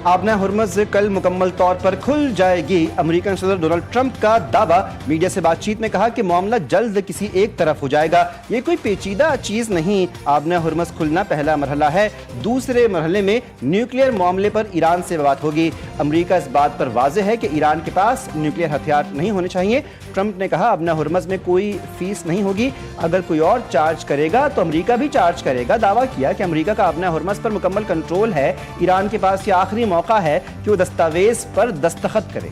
आबना हुर्मज़ कल मुकम्मल तौर पर खुल जाएगी। अमेरिकन सदर डोनाल्ड ट्रंप का दावा। मीडिया से बातचीत में कहा कि मामला जल्द किसी एक तरफ हो जाएगा, ये कोई पेचीदा चीज़ नहीं। आबना हुर्मज़ खुलना पहला मरहला है, दूसरे मरहले में न्यूक्लियर मामले पर ईरान से बात होगी। अमेरिका इस बात पर वाज़ेह है कि ईरान के पास न्यूक्लियर हथियार नहीं होने चाहिए। ट्रंप ने कहा आबना हुर्मज़ में कोई फीस नहीं होगी, अगर कोई और चार्ज करेगा तो अमेरिका भी चार्ज करेगा। दावा किया कि अमेरिका का आबना हुर्मज़ पर मुकम्मल कंट्रोल है। ईरान के पास ये आखिरी मौका है कि वो दस्तावेज पर दस्तखत करे।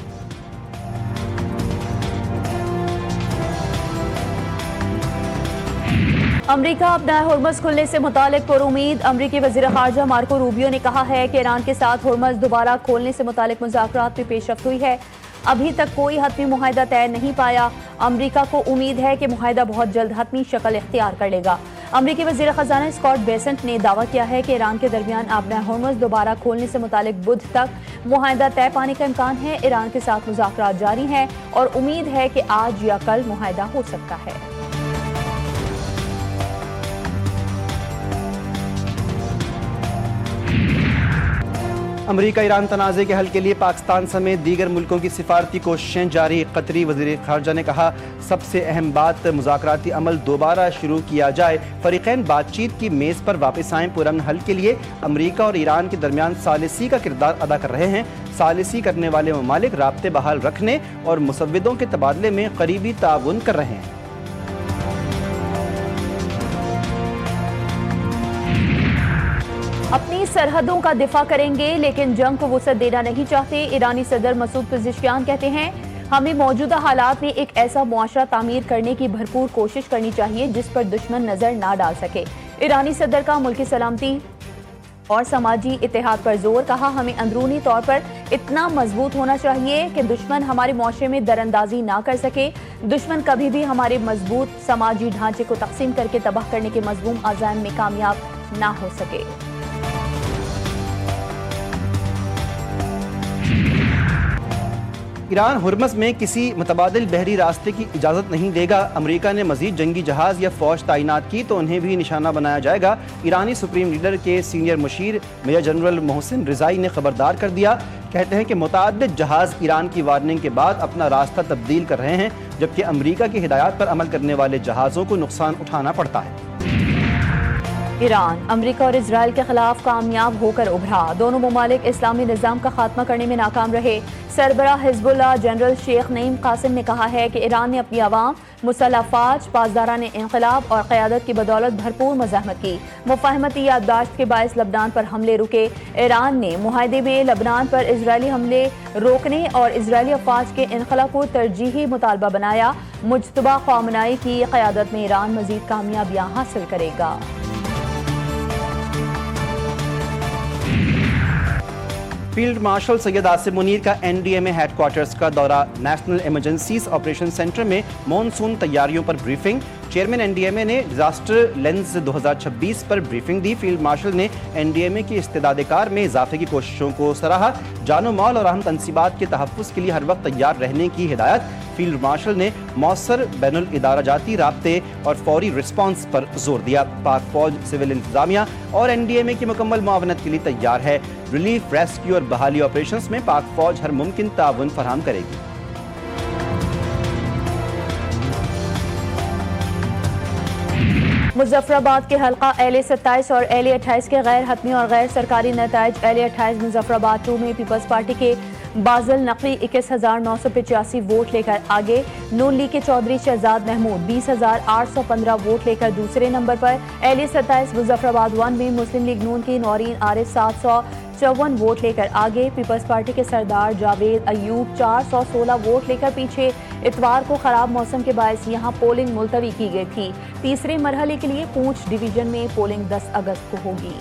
अमरीका अपना हुर्मज़ खुलने से मुतालिक पर उम्मीद। अमरीकी वज़ीर ख़ारजा मार्को रूबियो ने कहा है कि ईरान के साथ हुर्मज़ दोबारा खोलने से मुतालिक मुज़ाकरात में पेशरफ्त हुई है। अभी तक कोई हतमी मुआहदा तय नहीं पाया। अमरीका को उम्मीद है कि मुआहदा बहुत जल्द हतमी शक्ल इख्तियार कर लेगा। अमरीकी वज़ीर ख़ज़ाना स्कॉट बेसेंट ने दावा किया है कि ईरान के दरमियान अपना हुर्मज़ दोबारा खोलने से मुतालिक बुध तक मुआहदा तय पाने का इम्कान है। ईरान के साथ मुज़ाकरात जारी हैं और उम्मीद है कि आज या कल मुआहदा हो सकता है। अमरीका ईरान तनाज़े के हल के लिए पाकिस्तान समेत दीगर मुल्कों की सिफारती कोशिशें जारी। कतरी वज़ीर ख़ारजा ने कहा सबसे अहम बात मुज़ाकराती अमल दोबारा शुरू किया जाए। फ़रीक़ैन बातचीत की मेज़ पर वापस आएँ। पुरअमन हल के लिए अमरीका और ईरान के दरमियान सालिसी का किरदार अदा कर रहे हैं। सालिसी करने वाले ममालिक राब्ते बहाल रखने और मुसव्विदों के तबादले में करीबी ताउन कर रहे हैं। अपनी सरहदों का दिफा करेंगे लेकिन जंग को वुसअत देना नहीं चाहते। ईरानी सदर मसूद पेज़ेश्कियान कहते हैं हमें मौजूदा हालात में एक ऐसा मुआशरा तामीर करने की भरपूर कोशिश करनी चाहिए जिस पर दुश्मन नजर ना डाल सके। ईरानी सदर का मुल्की सलामती और समाजी इत्तेहाद पर जोर। कहा हमें अंदरूनी तौर पर इतना मजबूत होना चाहिए कि दुश्मन हमारे मुआशरे में दरअंदाजी ना कर सके। दुश्मन कभी भी हमारे मजबूत समाजी ढांचे को तकसीम करके तबाह करने के मज़मूम अज़ाइम में कामयाब ना हो सके। ईरान हुर्मज़ में किसी मुतबादिल बहरी रास्ते की इजाज़त नहीं देगा। अमेरिका ने मज़ीद जंगी जहाज़ या फ़ौज तैनात की तो उन्हें भी निशाना बनाया जाएगा। ईरानी सुप्रीम लीडर के सीनियर मुशीर मेजर जनरल मोहसिन रिज़ाई ने खबरदार कर दिया। कहते हैं कि मुतअद्दिद जहाज़ ईरान की वार्निंग के बाद अपना रास्ता तब्दील कर रहे हैं, जबकि अमेरिका की हिदायत पर अमल करने वाले जहाज़ों को नुकसान उठाना पड़ता है। ईरान अमेरिका और इजराइल के खिलाफ कामयाब होकर उभरा। दोनों ममालिक इस्लामी निज़ाम का खात्मा करने में नाकाम रहे। सरबराह हिज़्बुल्लाह जनरल शेख नईम कासिम ने कहा है कि ईरान ने अपनी आवाम, मुसल्लह फ़ौज, पासदाराने इंक़िलाब और क़यादत की बदौलत भरपूर मज़ाहमत की। मुफ़ाहमती याददाश्त के बायस लबनान पर हमले रुके। ईरान ने मुआहदे में लबनान पर इजरायली हमले रोकने और इजरायली अफ़वाज के इंख़ला को तरजीही मुतालबा बनाया। मुज्तबा ख़ामनेई की क़यादत में ईरान मज़ीद कामयाबियाँ हासिल करेगा। फील्ड मार्शल सैयद आसिम मुनीर का एनडीएमए हेडक्वार्टर्स का दौरा। नेशनल इमरजेंसीज ऑपरेशन सेंटर में मॉनसून तैयारियों पर ब्रीफिंग। चेयरमैन एनडीएमए ने डिजास्टर लेंस 2026 पर ब्रीफिंग दी। फील्ड मार्शल ने एनडीएमए की इस्तेदाद कार में इजाफे की कोशिशों को सराहा। जानो माल और अहम तनसीबात के तहफ़्फ़ुज़ के लिए हर वक्त तैयार रहने की हिदायत। फील्ड मार्शल ने मौसर बैनुल इदारा जाती राब्ते और फौरी रिस्पांस पर जोर दिया। पाक फौज, सिविल इंतजामिया और एनडीएमए की मुकम्मल मुआवनत के लिए तैयार है। रिलीफ, रेस्क्यू और बहाली ऑपरेशंस में पाक फौज हर मुमकिन ताउन फराहम करेगी। मुज़फ़्फ़राबाद के हल्का LA-27 और LA-28 के गैर हतमी और गैर सरकारी नताइज। LA-28 मुज़फ़्फ़राबाद 2 में पीपल्स पार्टी के बाज़ल नकवी 21,985 वोट लेकर आगे। नून लीग के चौधरी शहजाद महमूद 20,815 वोट लेकर दूसरे नंबर पर। LA-27 मुज़फ़्फ़राबाद 1 में मुस्लिम लीग नून की नौरीन आरिफ 754 वोट लेकर आगे। पीपल्स पार्टी के सरदार जावेद अयूब 416 वोट लेकर पीछे। इतवार को खराब मौसम के बायस यहां पोलिंग मुलतवी की गई थी। तीसरे मरहले के लिए पूंछ डिवीजन में पोलिंग 10 अगस्त को होगी।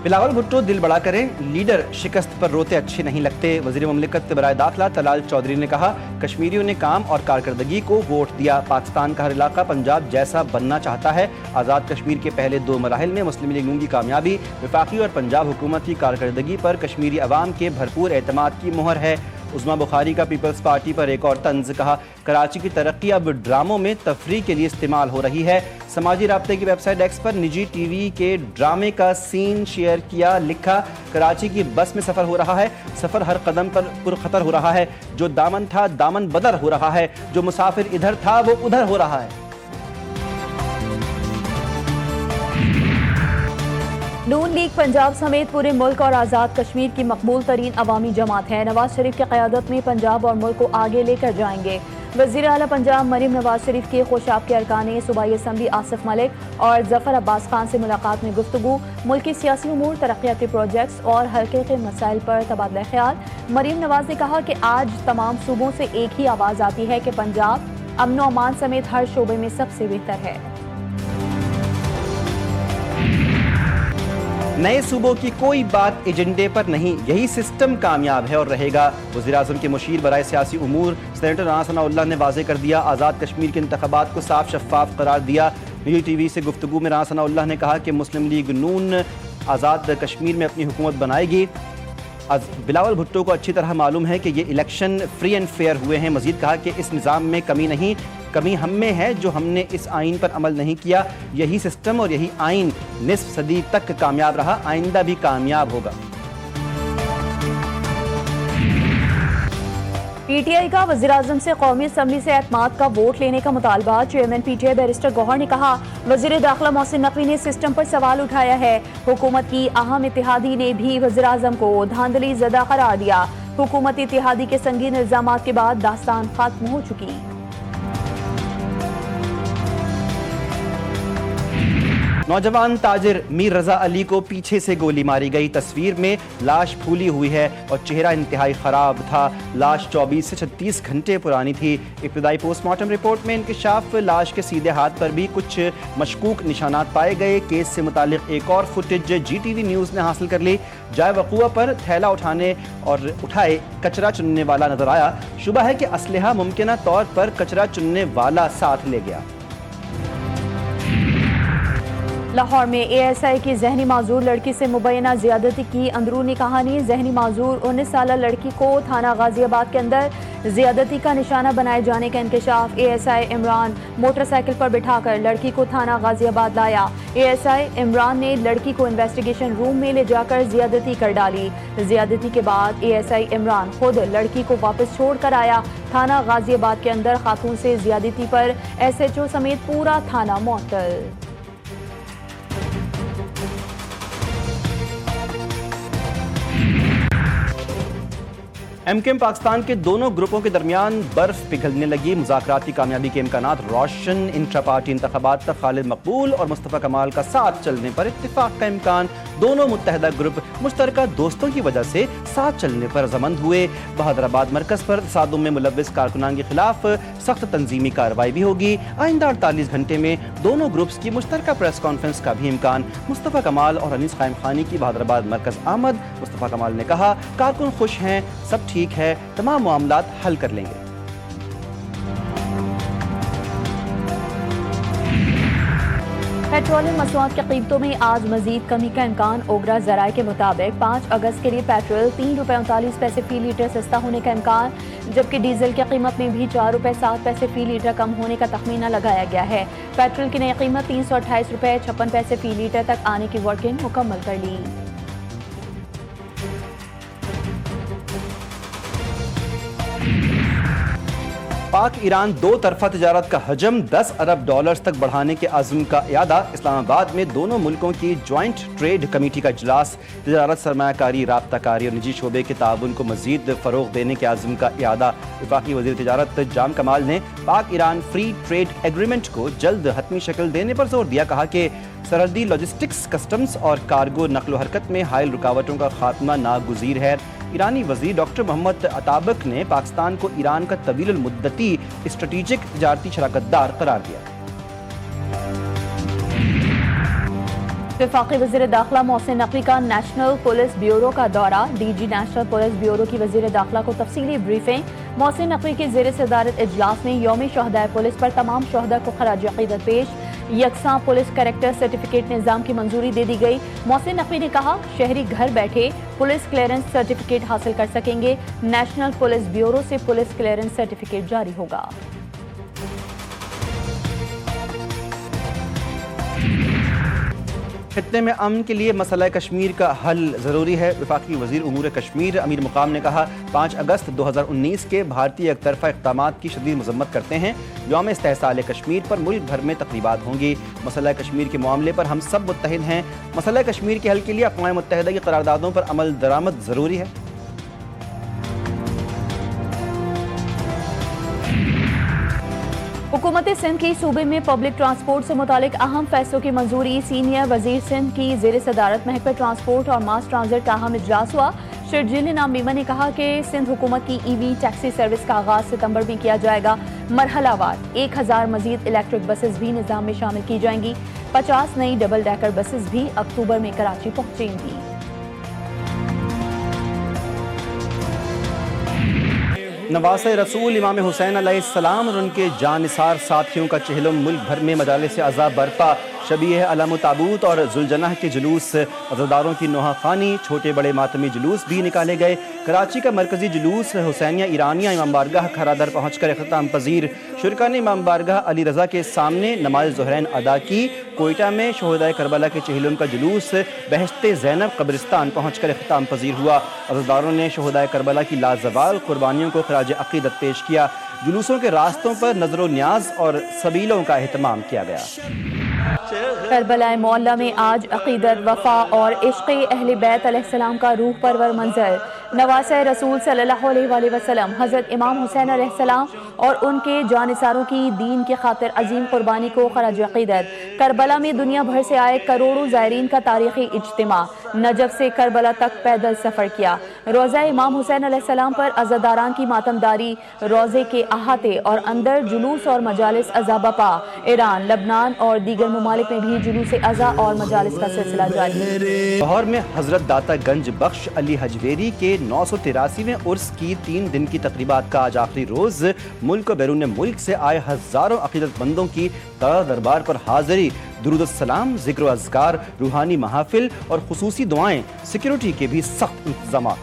बिलावल भुट्टो दिल बड़ा करें, लीडर शिकस्त पर रोते अच्छे नहीं लगते। वज़ीर मुमलिकत बराए दाखिला तलाल चौधरी ने कहा कश्मीरियों ने काम और कारकर्दगी को वोट दिया। पाकिस्तान का हर इलाका पंजाब जैसा बनना चाहता है। आज़ाद कश्मीर के पहले 2 मराहिल में मुस्लिम लीग नून की कामयाबी, वफाकी और पंजाब हुकूमत की कारकर्दगी पर कश्मीरी अवाम के भरपूर एतमाद की मोहर है। عظما بخاری کا پیپلز پارٹی پر ایک اور طنز، کہا کراچی کی ترقی اب ڈراموں میں تفریح کے لیے استعمال ہو رہی ہے۔ سماجی رابطے کی ویب سائٹ ایکس پر نجی ٹی وی کے ڈرامے کا سین شیئر کیا، لکھا کراچی کی بس میں سفر ہو رہا ہے، سفر ہر قدم پر پرخطر ہو رہا ہے، جو دامن تھا دامن بدر ہو رہا ہے، جو مسافر ادھر تھا وہ ادھر ہو رہا ہے۔ نون لیگ پنجاب سمیت پورے ملک اور آزاد کشمیر کی مقبول ترین عوامی جماعت ہے۔ نواز شریف کی قیادت میں پنجاب اور ملک کو آگے لے کر جائیں گے۔ وزیر اعلیٰ پنجاب مریم نواز شریف کے خوشاب کے ارکان صوبائی اسمبلی آصف ملک اور ظفر عباس خان سے ملاقات میں گفتگو، ملکی سیاسی امور، ترقیاتی پروجیکٹس اور حلقے کے مسائل پر تبادلہ خیال۔ مریم نواز نے کہا کہ آج تمام صوبوں سے ایک ہی آواز آتی ہے کہ پنجاب امن و امان سمیت ہر شعبے میں سب سے بہتر ہے۔ نئے صوبوں کی کوئی بات ایجنڈے پر نہیں، یہی سسٹم کامیاب ہے اور رہے گا۔ وزیراعظم کے مشیر برائے سیاسی امور سینیٹر رانا ثناء اللہ نے واضح کر دیا، آزاد کشمیر کے انتخابات کو صاف شفاف قرار دیا۔ نجی ٹی وی سے گفتگو میں رانا ثناء اللہ نے کہا کہ مسلم لیگ نون آزاد کشمیر میں اپنی حکومت بنائے گی۔ بلاول بھٹو کو اچھی طرح معلوم ہے کہ یہ الیکشن فری اینڈ فیئر ہوئے ہیں۔ مزید کہا کہ اس نظام میں کمی نہیں، کمی ہم میں ہے جو ہم نے اس آئین پر عمل نہیں کیا۔ یہی سسٹم اور یہی آئین نصف صدی تک کامیاب رہا، آئندہ بھی کامیاب ہوگا۔ پی ٹی آئی کا وزیراعظم سے قومی اسمبلی سے اعتماد کا ووٹ لینے کا مطالبہ۔ Chairman P T I barrister Gohar نے کہا وزیر داخلہ محسن نقوی نے سسٹم پر سوال اٹھایا ہے۔ حکومت کی اہم اتحادی نے بھی وزیراعظم کو دھاندلی زدہ قرار دیا۔ حکومت اتحادی کے سنگین الزامات کے بعد داستان ختم ہو چکی۔ نوجوان تاجر میر رضا علی کو پیچھے سے گولی ماری گئی، تصویر میں لاش پھولی ہوئی ہے اور چہرہ انتہائی خراب تھا۔ لاش 24 سے 36 گھنٹے پرانی تھی۔ ابتدائی پوسٹ مارٹم رپورٹ میں انکشاف، لاش کے سیدھے ہاتھ پر بھی کچھ مشکوک نشانات پائے گئے۔ کیس سے متعلق ایک اور footage G T V News نے حاصل کر لی۔ جائے وقوع پر تھیلا اٹھائے کچرا چننے والا نظر آیا۔ شبہ ہے کہ اسلحہ ممکنہ طور پر کچرا چننے والا ساتھ لے گیا۔ لاہور میں اے ایس آئی کی ذہنی معذور لڑکی سے مبینہ زیادتی کی اندرونی کہانی۔ ذہنی معذور 19 سالہ لڑکی کو تھانہ غازی آباد کے اندر زیادتی کا نشانہ بنائے جانے کا انکشاف۔ A S I Imran motorcycle پر بٹھا کر لڑکی کو تھانہ غازی آباد لایا۔ اے ایس آئی عمران نے لڑکی کو انویسٹیگیشن روم میں لے جا کر زیادتی کر ڈالی۔ زیادتی کے بعد اے ایس آئی عمران خود لڑکی کو واپس چھوڑ کر آیا۔ تھانہ غازی آباد کے اندر خاتون سے زیادتی پر ایس ایچ او سمیت پورا تھانہ معطل۔ ایم کیو ایم پاکستان کے دونوں گروپوں کے درمیان برف پگھلنے لگی۔ مذاکراتی کامیابی کے امکانات روشن۔ انٹرا پارٹی انتخابات تک خالد مقبول اور مصطفیٰ کمال کا ساتھ چلنے پر اتفاق کا امکان۔ دونوں متحدہ گروپ مشترکہ دوستوں کی وجہ سے ساتھ چلنے پر رضامند ہوئے۔ بہادر آباد مرکز پر تصادم میں ملوث کارکنان کے خلاف سخت تنظیمی کارروائی بھی ہوگی۔ آئندہ 48 گھنٹے میں دونوں گروپس کی مشترکہ پریس کانفرنس کا بھی امکان۔ مصطفیٰ کمال اور انیس قائم خانی کی بہادر آباد مرکز آمد۔ مصطفیٰ کمال نے کہا کارکن خوش ہیں، سب ٹھیک ہے، تمام معاملات حل کر لیں گے۔ پیٹرولیم مصنوعات کی قیمتوں میں آج مزید کمی کا امکان۔ اوگرا ذرائع کے مطابق 5 اگست کے لیے پیٹرول 3 روپے 39 پیسے فی لیٹر سستا ہونے کا امکان، جبکہ ڈیزل کی قیمت میں بھی 4 روپے 7 پیسے فی لیٹر کم ہونے کا تخمینہ لگایا گیا ہے۔ پیٹرول کی نئی قیمت 328 روپے 56 پیسے فی لیٹر تک آنے کی ورکنگ مکمل کر لی۔ پاک ایران دو طرفہ تجارت کا حجم 10 ارب ڈالرز تک بڑھانے کے عزم کا اعادہ۔ اسلام آباد میں دونوں ملکوں کی جوائنٹ ٹریڈ کمیٹی کا اجلاس۔ تجارت، سرمایہ کاری، رابطہ کاری اور نجی شعبے کے تعاون کو مزید فروغ دینے کے عزم کا اعادہ۔ وفاقی وزیر تجارت جام کمال نے پاک ایران فری ٹریڈ ایگریمنٹ کو جلد حتمی شکل دینے پر زور دیا۔ کہا کہ سرحدی لاجسٹکس، کسٹمز اور کارگو نقل و حرکت میں حائل رکاوٹوں کا خاتمہ ناگزیر ہے۔ ایرانی وزیر ڈاکٹر محمد عطابک نے پاکستان کو ایران کا طویل المدتی اسٹریٹجک تجارتی شراکت دار قرار دیا۔ وفاقی وزیر داخلہ محسن نقوی کا نیشنل پولیس بیورو کا دورہ۔ D G national police bureau کی وزیر داخلہ کو تفصیلی بریفنگ۔ محسن نقوی کے زیر صدارت اجلاس میں یوم شہدائے پولیس پر تمام شہداء کو خراج عقیدت پیش۔ यकसा पुलिस कैरेक्टर सर्टिफिकेट निज़ाम की मंजूरी दे दी गई। मोहसिन नकवी ने कहा, शहरी घर बैठे पुलिस क्लियरेंस सर्टिफिकेट हासिल कर सकेंगे। नेशनल पुलिस ब्यूरो से पुलिस क्लियरेंस सर्टिफिकेट जारी होगा। खित्ते में अमन के लिए मसला कश्मीर का हल ज़रूरी है। वफाकी वज़ीर उमूर कश्मीर अमीर मुकाम ने कहा, 5 अगस्त 2019 के भारतीय एकतरफा इक़दामात की शदीद मज़म्मत करते हैं। यौम इस्तेहसाल कश्मीर पर मुल्क भर में तक़रीबात होंगी। मसला कश्मीर के मामले पर हम सब मुत्तहिद हैं। मसला कश्मीर के हल के लिए अक़वाम मुत्तहिदा की करारदादों पर अमल दरामद ज़रूरी है। हुकूमत सिंध की सूबे में पब्लिक ट्रांसपोर्ट से मुतालिक अहम फैसलों की मंजूरी। सीनियर वजीर सिंध की ज़ेर सदारत महकमा ट्रांसपोर्ट और मास ट्रांजिट का अहम इजलास हुआ। शर्जील इनाम मीमा ने कहा कि सिंध हुकूमत की EV टैक्सी सर्विस का आगाज सितंबर में किया जाएगा। मरहलावार 1000 मजीद इलेक्ट्रिक बसेस भी निज़ाम में शामिल की जाएंगी। 50 नई डबल डेकर बसेस भी अक्टूबर में कराची पहुंचेंगी। नवासे रसूल इमाम हुसैन अलैहिस्सलाम और उनके जानिसार साथियों का चहलम मुल्क भर में मजालिस अज़ा बरपा। शबीह अलम ताबूत और जुलजनाह के जुलूस, अज़ादारों की नोहा खानी, छोटे बड़े मातमी जुलूस भी निकाले गए। कराची का मरकजी जुलूस हुसैनिया ईरानिया इमाम बारगाह खरादर पहुँच कर इख्तिताम पजीर। शुरका ने इमाम बारगाह अली रज़ा के सामने नमाज ज़ुहरैन अदा की। कोयटा में शहदाए करबला के चहलम का जुलूस बहश्ते ज़ैनब कब्रिस्तान पहुँच कर इख्तिताम पजीर हुआ। अज़ादारों ने शहदाए करबला की लाजवाल कुर्बानियों को खराज अक़ीदत पेश किया। जुलूसों के रास्तों पर नजर न्याज और सबीलों का एहतमाम किया गया। करबला मोहल्ला में आज अक़ीदत, वफ़ा और इश्क़े अहले बैत अलैहिस्सलाम का रूह परवर मंजर। नवासे रसूल सल्लल्लाहु अलैहि वसल्लम हज़रत इमाम हुसैन अलैहिस्सलाम और उनके जानिसारों की दीन की खातिर अजीम कुर्बानी को खराज अक़ीदत। करबला में दुनिया भर से आए करोड़ों ज़ायरीन का तारीख़ी इज्तिमा। नजफ से करबला तक पैदल सफ़र किया। रोज़ा इमाम हुसैन अलैहिस्सलाम पर अज़ादारान की मातमदारी, रोज़े के अहाते और अंदर जुलूस और मजालिस अज़ा बपा। ईरान, लबनान और दीगर ममालिक में भी जुलूस अज़ा और मजालिस का सिलसिला जारी है। लाहौर में हजरत दाता गंज बख्श अली हजवेरी के 983वें उर्स की 3 दिन की तकरीबात का आज आखिरी रोज। मुल्क और बैरून मुल्क से आए हजारों अकीदतमंदों की ताज़ा दरबार पर हाजिरी। दुरूद सलाम, जिक्र अज़कार, रूहानी महाफिल और खुसूसी दुआएं। सिक्योरिटी के भी सख्त इंतजाम।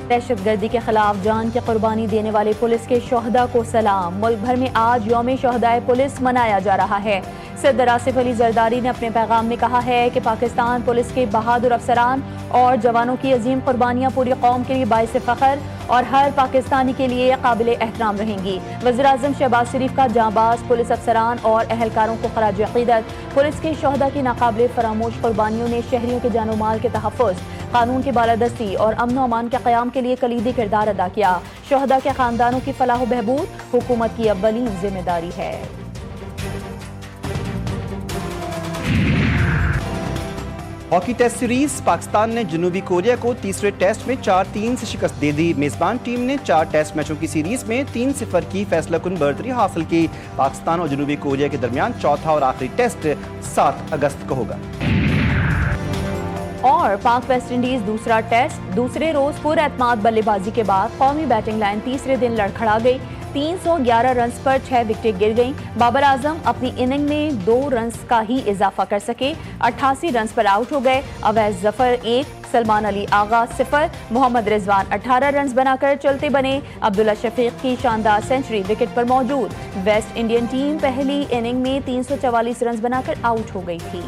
दहशत गर्दी के खिलाफ जान की कुर्बानी देने वाले पुलिस के शोहदा को सलाम। मुल्क भर में आज यौम शोहदाए पुलिस मनाया जा रहा है। सदर आसिफ अली जरदारी ने अपने पैगाम में कहा है कि पाकिस्तान पुलिस के बहादुर अफसरान और जवानों की अजीम कुर्बानियाँ पूरी कौम के लिए बाइस फ़ख्र और हर पाकिस्तानी के लिए काबिल एहतराम रहेंगी। वज़ीर-ए-आज़म शहबाज शरीफ का जांबाज पुलिस अफसरान और अहलकारों को खराज अक़ीदत। पुलिस के शोहदा की नाकाबिल फरामोश कुर्बानियों ने शहरियों के जान माल के तहफ़्फ़ुज़, कानून की बालादस्ती और अमन व अमान के क़याम के लिए कलीदी किरदार अदा किया। शोहदा के ख़ानदानों की फलाह व बहबूद हुकूमत की अव्वलीन जिम्मेदारी है। हॉकी टेस्ट सीरीज, पाकिस्तान ने जनूबी कोरिया को तीसरे टेस्ट में 4-3 से शिकस्त दे दी। मेजबान टीम ने 4 टेस्ट मैचों की सीरीज में 3-0 की फैसलाकुन बढ़तरी हासिल की। पाकिस्तान और जनूबी कोरिया के दरमियान चौथा और आखिरी टेस्ट 7 अगस्त को होगा। और पाक वेस्ट इंडीज दूसरा टेस्ट दूसरे रोज पुरएतमाद बल्लेबाजी के बाद कौमी बैटिंग लाइन तीसरे दिन लड़खड़ा गई। 311 रन्स पर 6 विकेटें गिर गईं। बाबर आजम अपनी इनिंग में 2 रन्स का ही इजाफा कर सके, 88 रन्स पर आउट हो गए। अवैस जफर 1, सलमान अली आगा 0, मोहम्मद रिजवान 18 रन्स बनाकर चलते बने। अब्दुल्ला शफीक की शानदार सेंचुरी विकेट पर मौजूद। वेस्ट इंडियन टीम पहली इनिंग में 344 रन्स बनाकर आउट हो गई थी।